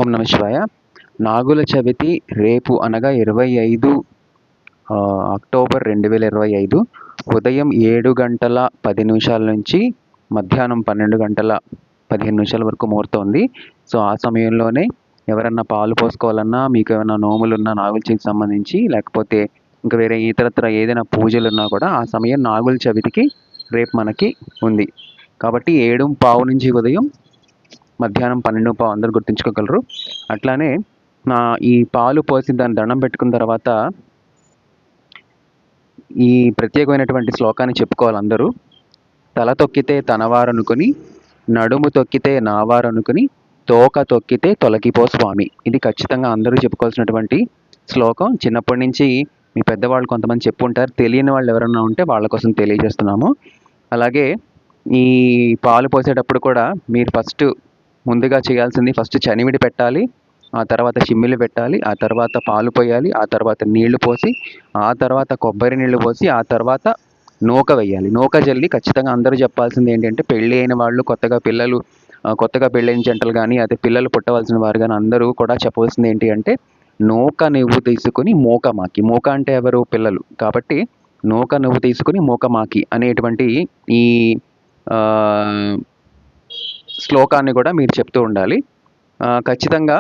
ఓం నమ శివాయ. నాగుల చవితి రేపు అనగా 25 అక్టోబర్ 2025 ఉదయం 7:10 నుంచి మధ్యాహ్నం 12:15 వరకు ముహూర్తం ఉంది. సో ఆ సమయంలోనే ఎవరన్నా పాలు పోసుకోవాలన్నా, మీకు ఏమైనా నోములున్నా నాగుల చవితికి సంబంధించి, లేకపోతే ఇంకా వేరే ఇతరత్ర ఏదైనా పూజలున్నా కూడా ఆ సమయం నాగుల చవితికి రేపు మనకి ఉంది. కాబట్టి 7:15 నుంచి ఉదయం మధ్యాహ్నం 12:15 అందరూ గుర్తుంచుకోగలరు. అట్లానే ఈ పాలు పోసి దాన్ని దండం పెట్టుకున్న తర్వాత ఈ ప్రత్యేకమైనటువంటి శ్లోకాన్ని చెప్పుకోవాలి అందరూ. తల తొక్కితే తనవారనుకుని, నడుము తొక్కితే నావారనుకుని, తోక తొక్కితే తొలగిపో స్వామి. ఇది ఖచ్చితంగా అందరూ చెప్పుకోవాల్సినటువంటి శ్లోకం. చిన్నప్పటి నుంచి మీ పెద్దవాళ్ళు కొంతమంది చెప్పుంటారు, తెలియని వాళ్ళు ఎవరన్నా ఉంటే వాళ్ళ కోసం తెలియజేస్తున్నాము. అలాగే ఈ పాలు పోసేటప్పుడు కూడా మీరు ముందుగా చేయాల్సింది ఫస్ట్ చనివిడి పెట్టాలి, ఆ తర్వాత చిమ్మిలి పెట్టాలి, ఆ తర్వాత పాలు పోయాలి, ఆ తర్వాత నీళ్లు పోసి, ఆ తర్వాత కొబ్బరి నీళ్లు పోసి, ఆ తర్వాత నూక వేయాలి. నూక జల్లి ఖచ్చితంగా అందరూ చెప్పాల్సింది ఏంటంటే, పెళ్ళి అయిన వాళ్ళు, కొత్తగా పెళ్ళైన జంటలు కానీ, అదే పిల్లలు పుట్టవలసిన వారు కానీ అందరూ కూడా చెప్పవలసింది ఏంటి అంటే, నూక నువ్వు తీసుకుని మూక మాకి. మూక అంటే ఎవరు? పిల్లలు. కాబట్టి నూక నువ్వు తీసుకుని మూక మాకి అనేటువంటి ఈ శ్లోకాన్ని కూడా మీరు చెప్తూ ఉండాలి. ఖచ్చితంగా